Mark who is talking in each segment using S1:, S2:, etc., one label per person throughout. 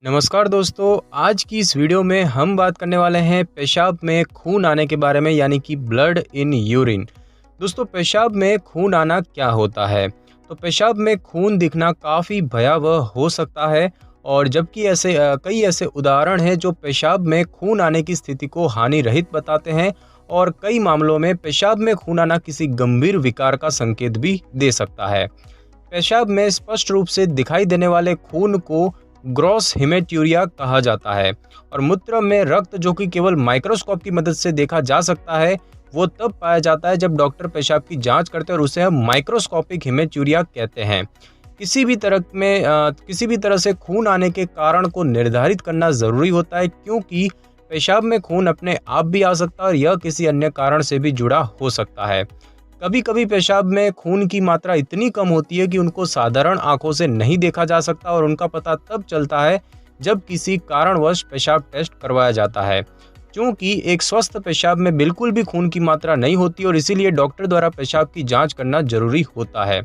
S1: नमस्कार दोस्तों, आज की इस वीडियो में हम बात करने वाले हैं पेशाब में खून आने के बारे में, यानी कि ब्लड इन यूरिन। दोस्तों, पेशाब में खून आना क्या होता है? तो पेशाब में खून दिखना काफ़ी भयावह हो सकता है, और जबकि कई ऐसे उदाहरण हैं जो पेशाब में खून आने की स्थिति को हानि रहित बताते हैं, और कई मामलों में पेशाब में खून आना किसी गंभीर विकार का संकेत भी दे सकता है। पेशाब में स्पष्ट रूप से दिखाई देने वाले खून को ग्रॉस हेमेट्यूरिया कहा जाता है, और मूत्र में रक्त जो कि केवल माइक्रोस्कोप की मदद से देखा जा सकता है, वो तब पाया जाता है जब डॉक्टर पेशाब की जांच करते हैं, और उसे हम माइक्रोस्कोपिक हेमेट्यूरिया कहते हैं। किसी भी तरह से खून आने के कारण को निर्धारित करना ज़रूरी होता है, क्योंकि पेशाब में खून अपने आप भी आ सकता है और यह किसी अन्य कारण से भी जुड़ा हो सकता है। कभी कभी पेशाब में खून की मात्रा इतनी कम होती है कि उनको साधारण आंखों से नहीं देखा जा सकता, और उनका पता तब चलता है जब किसी कारणवश पेशाब टेस्ट करवाया जाता है। क्योंकि एक स्वस्थ पेशाब में बिल्कुल भी खून की मात्रा नहीं होती, और इसीलिए डॉक्टर द्वारा पेशाब की जांच करना जरूरी होता है।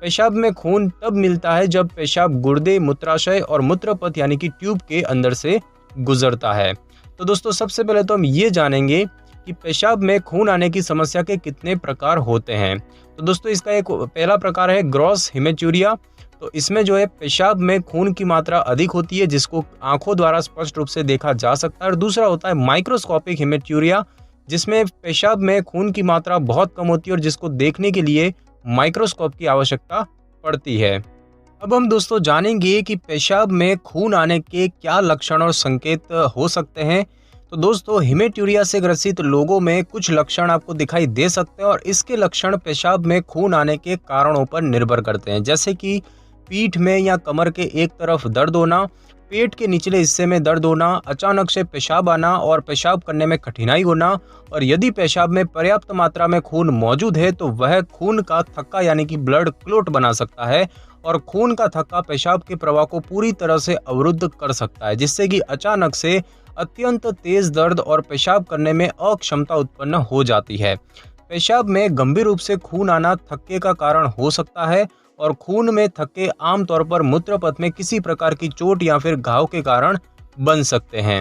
S1: पेशाब में खून तब मिलता है जब पेशाब गुर्दे, मूत्राशय और मूत्रपथ यानी कि ट्यूब के अंदर से गुजरता है। तो दोस्तों, सबसे पहले तो हम ये जानेंगे कि पेशाब में खून आने की समस्या के कितने प्रकार होते हैं। तो दोस्तों, इसका एक पहला प्रकार है ग्रॉस हेमेट्यूरिया। तो इसमें जो है पेशाब में खून की मात्रा अधिक होती है, जिसको आंखों द्वारा स्पष्ट रूप से देखा जा सकता है। और दूसरा होता है माइक्रोस्कोपिक हेमेट्यूरिया, जिसमें पेशाब में खून की मात्रा बहुत कम होती है और जिसको देखने के लिए माइक्रोस्कोप की आवश्यकता पड़ती है। अब हम दोस्तों जानेंगे कि पेशाब में खून आने के क्या लक्षण और संकेत हो सकते हैं। तो दोस्तों, हेमेट्यूरिया से ग्रसित लोगों में कुछ लक्षण आपको दिखाई दे सकते हैं, और इसके लक्षण पेशाब में खून आने के कारणों पर निर्भर करते हैं, जैसे कि पीठ में या कमर के एक तरफ दर्द होना, पेट के निचले हिस्से में दर्द होना, अचानक से पेशाब आना और पेशाब करने में कठिनाई होना। और यदि पेशाब में पर्याप्त मात्रा में खून मौजूद है तो वह खून का थक्का यानी कि ब्लड क्लोट बना सकता है, और खून का थक्का पेशाब के प्रवाह को पूरी तरह से अवरुद्ध कर सकता है, जिससे कि अचानक से अत्यंत तेज दर्द और पेशाब करने में अक्षमता उत्पन्न हो जाती है। पेशाब में गंभीर रूप से खून आना थक्के का कारण हो सकता है, और खून में थक्के आमतौर पर मूत्रपथ में किसी प्रकार की चोट या फिर घाव के कारण बन सकते हैं।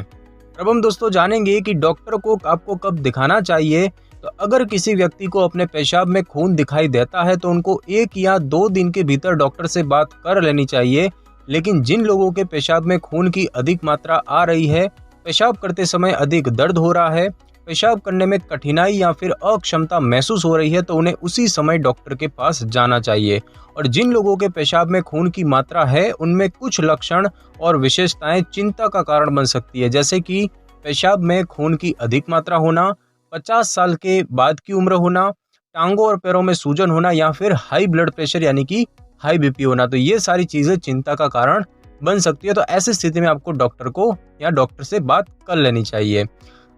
S1: अब हम दोस्तों जानेंगे कि डॉक्टर को आपको कब दिखाना चाहिए। तो अगर किसी व्यक्ति को अपने पेशाब में खून दिखाई देता है तो उनको 1 या 2 दिन के भीतर डॉक्टर से बात कर लेनी चाहिए। लेकिन जिन लोगों के पेशाब में खून की अधिक मात्रा आ रही है, पेशाब करते समय अधिक दर्द हो रहा है, पेशाब करने में कठिनाई या फिर अक्षमता महसूस हो रही है, तो उन्हें उसी समय डॉक्टर के पास जाना चाहिए। और जिन लोगों के पेशाब में खून की मात्रा है, उनमें कुछ लक्षण और विशेषताएं चिंता का कारण बन सकती है, जैसे कि पेशाब में खून की अधिक मात्रा होना, 50 साल के बाद की उम्र होना, टांगों और पैरों में सूजन होना, या फिर हाई ब्लड प्रेशर यानी कि हाई बीपी होना। तो ये सारी चीजें चिंता का कारण बन सकती है। तो ऐसी स्थिति में आपको डॉक्टर को या डॉक्टर से बात कर लेनी चाहिए।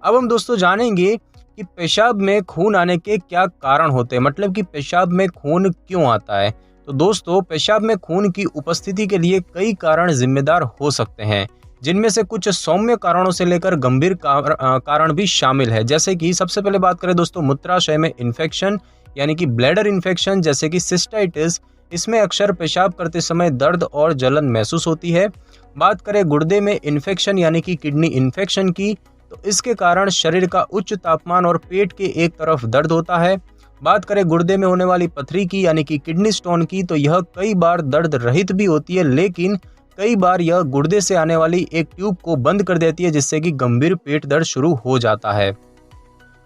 S1: अब हम दोस्तों जानेंगे कि पेशाब में खून आने के क्या कारण होते हैं, मतलब कि पेशाब में खून क्यों आता है। तो दोस्तों, पेशाब में खून की उपस्थिति के लिए कई कारण जिम्मेदार हो सकते हैं, जिनमें से कुछ सौम्य कारणों से लेकर गंभीर कारण भी शामिल है। जैसे कि सबसे पहले बात करें दोस्तों, मूत्राशय में इन्फेक्शन यानी कि ब्लैडर इन्फेक्शन, जैसे कि सिस्टाइटिस। इसमें अक्सर पेशाब करते समय दर्द और जलन महसूस होती है। बात करें गुर्दे में इन्फेक्शन यानी कि किडनी इन्फेक्शन की, तो इसके कारण शरीर का उच्च तापमान और पेट के एक तरफ दर्द होता है। बात करें गुर्दे में होने वाली पथरी की यानी कि किडनी स्टोन की, तो यह कई बार दर्द रहित भी होती है, लेकिन कई बार यह गुर्दे से आने वाली एक ट्यूब को बंद कर देती है, जिससे कि गंभीर पेट दर्द शुरू हो जाता है।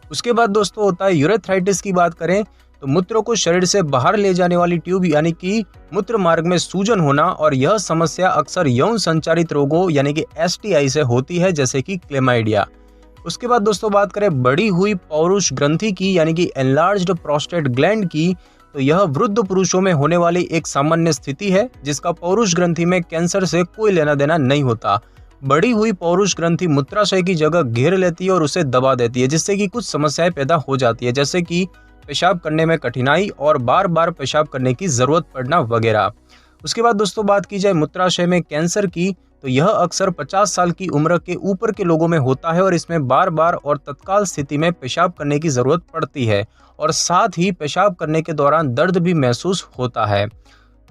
S1: उसके बाद दोस्तों होता है यूरेथ्राइटिस की। बात करें तो मूत्र को शरीर से बाहर ले जाने वाली ट्यूब यानी कि मूत्र मार्ग में सूजन होना, और यह समस्या अक्सर यौन संचारित रोगों यानी कि STI से होती है, जैसे कि क्लेमाइडिया। उसके बाद दोस्तों बात करें बढ़ी हुई पौरुष ग्रंथि की यानी कि एनलार्ज्ड प्रोस्टेट ग्लैंड की, तो यह वृद्ध पुरुषों में होने वाली एक सामान्य स्थिति है, जिसका पौरुष ग्रंथि में कैंसर से कोई लेना देना नहीं होता। बढ़ी हुई पौरुष ग्रंथि मूत्राशय की जगह घेर लेती है और उसे दबा देती है, जिससे कि कुछ समस्याएं पैदा हो जाती है, जैसे कि पेशाब करने में कठिनाई और बार बार पेशाब करने की जरूरत पड़ना वगैरह। उसके बाद दोस्तों बात की जाए मूत्राशय में कैंसर की, तो यह अक्सर 50 साल की उम्र के ऊपर के लोगों में होता है, और इसमें बार बार और तत्काल स्थिति में पेशाब करने की जरूरत पड़ती है, और साथ ही पेशाब करने के दौरान दर्द भी महसूस होता है।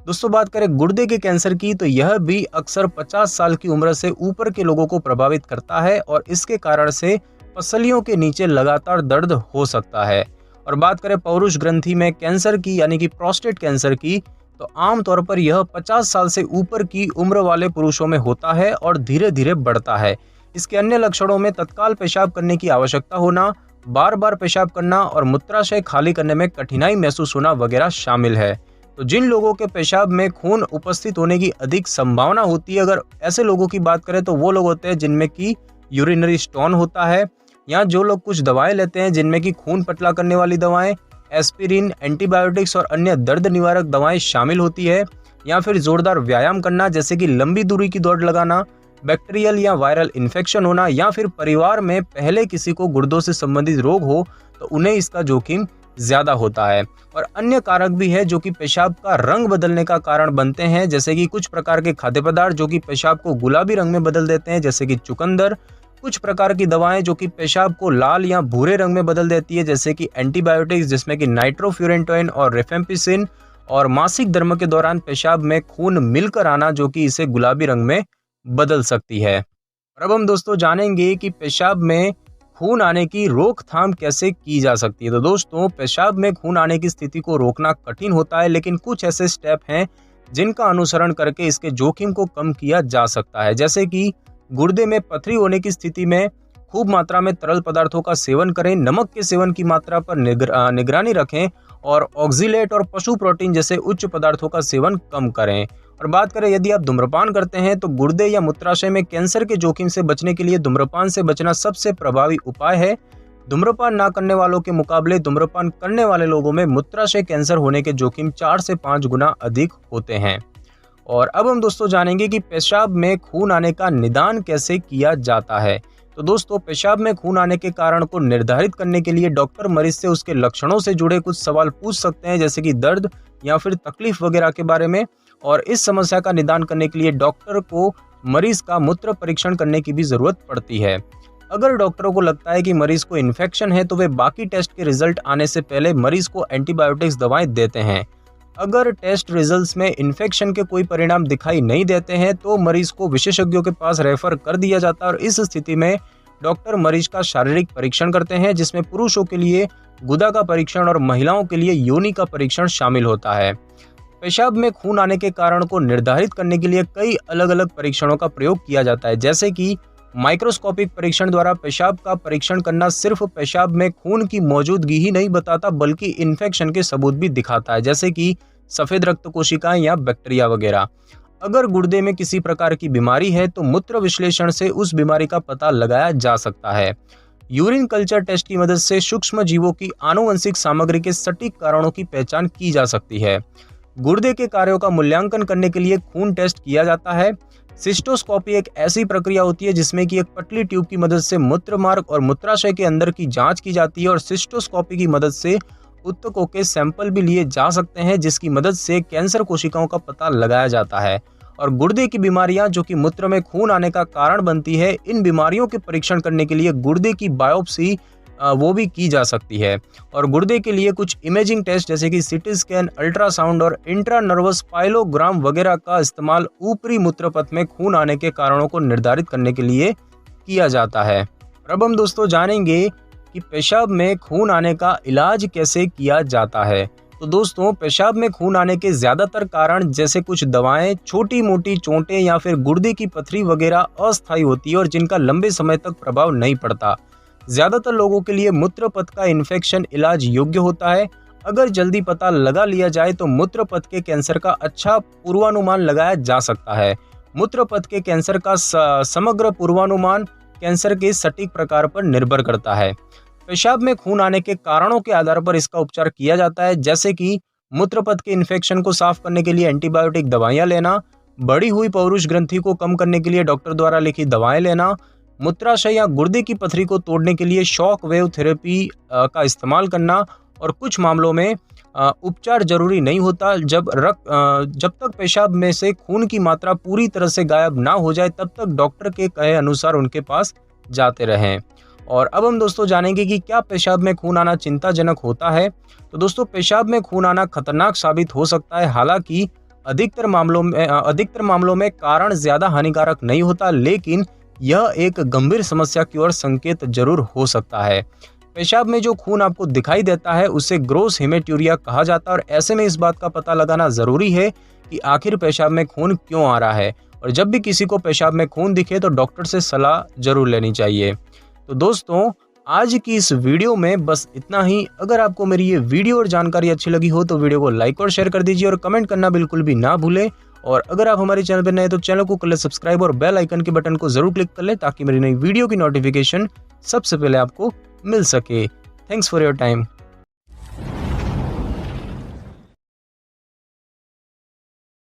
S1: दोस्तों बात करें गुर्दे के कैंसर की, तो यह भी अक्सर 50 साल की उम्र से ऊपर के लोगों को प्रभावित करता है और इसके कारण से पसलियों के नीचे लगातार दर्द हो सकता है। और बात करें पौरुष ग्रंथि में कैंसर की यानी कि प्रोस्टेट कैंसर की, तो आमतौर पर यह 50 साल से ऊपर की उम्र वाले पुरुषों में होता है और धीरे धीरे बढ़ता है। इसके अन्य लक्षणों में तत्काल पेशाब करने की आवश्यकता होना, बार बार पेशाब करना और मूत्राशय खाली करने में कठिनाई महसूस होना वगैरह शामिल है। तो जिन लोगों के पेशाब में खून उपस्थित होने की अधिक संभावना होती है, अगर ऐसे लोगों की बात करें तो वो लोग होते हैं जिनमें की यूरिनरी स्टोन होता है, या जो लोग कुछ दवाएं लेते हैं जिनमें कि खून पतला करने वाली दवाएं, एस्पिरिन, एंटीबायोटिक्स और अन्य दर्द निवारक दवाएं शामिल होती है, या फिर जोरदार व्यायाम करना जैसे कि लंबी दूरी की दौड़ लगाना, बैक्टीरियल या वायरल इन्फेक्शन होना, या फिर परिवार में पहले किसी को गुर्दों से संबंधित रोग हो तो उन्हें इसका जोखिम ज्यादा होता है। और अन्य कारक भी है जो कि पेशाब का रंग बदलने का कारण बनते हैं, जैसे कि कुछ प्रकार के खाद्य पदार्थ जो कि पेशाब को गुलाबी रंग में बदल देते हैं, जैसे कि चुकंदर, कुछ प्रकार की दवाएं जो कि पेशाब को लाल या भूरे रंग में बदल देती है, जैसे कि एंटीबायोटिक्स जिसमें कि नाइट्रोफ्यूरेंटोइन और रिफेम्पिसिन, और मासिक धर्म के दौरान पेशाब में खून मिलकर आना जो कि इसे गुलाबी रंग में बदल सकती है। और अब हम दोस्तों जानेंगे कि पेशाब में खून आने की रोकथाम कैसे की जा सकती है। तो दोस्तों पेशाब में खून आने की स्थिति को रोकना कठिन होता है, लेकिन कुछ ऐसे स्टेप हैं जिनका अनुसरण करके इसके जोखिम को कम किया जा सकता है। जैसे कि गुर्दे में पथरी होने की स्थिति में खूब मात्रा में तरल पदार्थों का सेवन करें, नमक के सेवन की मात्रा पर निगरानी रखें और ऑक्सीलेट और पशु प्रोटीन जैसे उच्च पदार्थों का सेवन कम करें। और बात करें यदि आप धूम्रपान करते हैं तो गुर्दे या मूत्राशय में कैंसर के जोखिम से बचने के लिए धूम्रपान से बचना सबसे प्रभावी उपाय है। धूम्रपान ना करने वालों के मुकाबले धूम्रपान करने वाले लोगों में मूत्राशय कैंसर होने के जोखिम 4 से 5 गुना अधिक होते हैं। और अब हम दोस्तों जानेंगे कि पेशाब में खून आने का निदान कैसे किया जाता है। तो दोस्तों पेशाब में खून आने के कारण को निर्धारित करने के लिए डॉक्टर मरीज से उसके लक्षणों से जुड़े कुछ सवाल पूछ सकते हैं, जैसे कि दर्द या फिर तकलीफ वगैरह के बारे में। और इस समस्या का निदान करने के लिए डॉक्टर को मरीज का मूत्र परीक्षण करने की भी जरूरत पड़ती है। अगर डॉक्टरों को लगता है कि मरीज को इन्फेक्शन है तो वे बाकी टेस्ट के रिजल्ट आने से पहले मरीज को एंटीबायोटिक्स दवाएं देते हैं। अगर टेस्ट रिजल्ट्स में इन्फेक्शन के कोई परिणाम दिखाई नहीं देते हैं तो मरीज को विशेषज्ञों के पास रेफर कर दिया जाता है। और इस स्थिति में डॉक्टर मरीज का शारीरिक परीक्षण करते हैं, जिसमें पुरुषों के लिए गुदा का परीक्षण और महिलाओं के लिए योनि का परीक्षण शामिल होता है। पेशाब में खून आने के कारण को निर्धारित करने के लिए कई अलग अलग परीक्षणों का प्रयोग किया जाता है, जैसे कि माइक्रोस्कोपिक परीक्षण द्वारा पेशाब का परीक्षण करना सिर्फ पेशाब में खून की मौजूदगी ही नहीं बताता बल्कि इन्फेक्शन के सबूत भी दिखाता है, जैसे कि सफेद रक्त कोशिकाएं या बैक्टीरिया वगैरह। अगर गुर्दे में किसी प्रकार की बीमारी है तो मूत्र विश्लेषण से उस बीमारी का पता लगाया जा सकता है। यूरिन कल्चर टेस्ट की मदद से सूक्ष्म जीवों की आनुवंशिक सामग्री के सटीक कारणों की पहचान की जा सकती है। गुर्दे के कार्यों का मूल्यांकन करने के लिए खून टेस्ट किया जाता है। सिस्टोस्कोपी एक ऐसी प्रक्रिया होती है जिसमें कि एक पतली ट्यूब की मदद से मूत्र मार्ग और मूत्राशय के अंदर की जांच की जाती है, और सिस्टोस्कोपी की मदद से ऊतकों के सैंपल भी लिए जा सकते हैं, जिसकी मदद से कैंसर कोशिकाओं का पता लगाया जाता है। और गुर्दे की बीमारियां जो कि मूत्र में खून आने का कारण बनती है, इन बीमारियों के परीक्षण करने के लिए गुर्दे की बायोप्सी वो भी की जा सकती है। और गुर्दे के लिए कुछ इमेजिंग टेस्ट जैसे कि सीटी स्कैन, अल्ट्रासाउंड और इंट्रानर्वस पाइलोग्राम वगैरह का इस्तेमाल ऊपरी मूत्रपथ में खून आने के कारणों को निर्धारित करने के लिए किया जाता है। अब हम दोस्तों जानेंगे कि पेशाब में खून आने का इलाज कैसे किया जाता है। तो दोस्तों पेशाब में खून आने के ज्यादातर कारण जैसे कुछ दवाएं, छोटी मोटी चोटें या फिर गुर्दे की पथरी वगैरह अस्थायी होती है और जिनका लंबे समय तक प्रभाव नहीं पड़ता। ज्यादातर लोगों के लिए मूत्रपथ का इन्फेक्शन इलाज योग्य होता है। अगर जल्दी पता लगा लिया जाए तो मूत्रपथ के कैंसर का अच्छा पूर्वानुमान लगाया जा सकता है। मूत्रपथ के कैंसर का समग्र पूर्वानुमान कैंसर के सटीक प्रकार पर निर्भर करता है। पेशाब में खून आने के कारणों के आधार पर इसका उपचार किया जाता है, जैसे कि मूत्रपथ के इन्फेक्शन को साफ करने के लिए एंटीबायोटिक दवाइयां लेना, बढ़ी हुई पौरुष ग्रंथि को कम करने के लिए डॉक्टर द्वारा लिखी दवाएं लेना, मूत्राशय या गुर्दे की पथरी को तोड़ने के लिए शॉक वेव थेरेपी का इस्तेमाल करना, और कुछ मामलों में उपचार जरूरी नहीं होता। जब तक पेशाब में से खून की मात्रा पूरी तरह से गायब ना हो जाए तब तक डॉक्टर के कहे अनुसार उनके पास जाते रहें। और अब हम दोस्तों जानेंगे कि क्या पेशाब में खून आना चिंताजनक होता है। तो दोस्तों पेशाब में खून आना खतरनाक साबित हो सकता है, हालांकि अधिकतर मामलों में कारण ज़्यादा हानिकारक नहीं होता, लेकिन यह एक गंभीर समस्या की ओर संकेत जरूर हो सकता है। पेशाब में जो खून आपको दिखाई देता है उसे ग्रोस हेमेट्यूरिया कहा जाता है और ऐसे में इस बात का पता लगाना ज़रूरी है कि आखिर पेशाब में खून क्यों आ रहा है। और जब भी किसी को पेशाब में खून दिखे तो डॉक्टर से सलाह जरूर लेनी चाहिए। तो दोस्तों, आज की इस वीडियो में बस इतना ही। अगर आपको मेरी ये वीडियो और जानकारी अच्छी लगी हो तो वीडियो को लाइक और शेयर कर दीजिए और कमेंट करना बिल्कुल भी ना भूलें। और अगर आप हमारे चैनल पर नए तो चैनल को कर ले सब्सक्राइब और बेल आइकन के बटन को जरूर क्लिक कर ले ताकि मेरी नई वीडियो की नोटिफिकेशन सबसे पहले आपको मिल सके। Thanks for your time.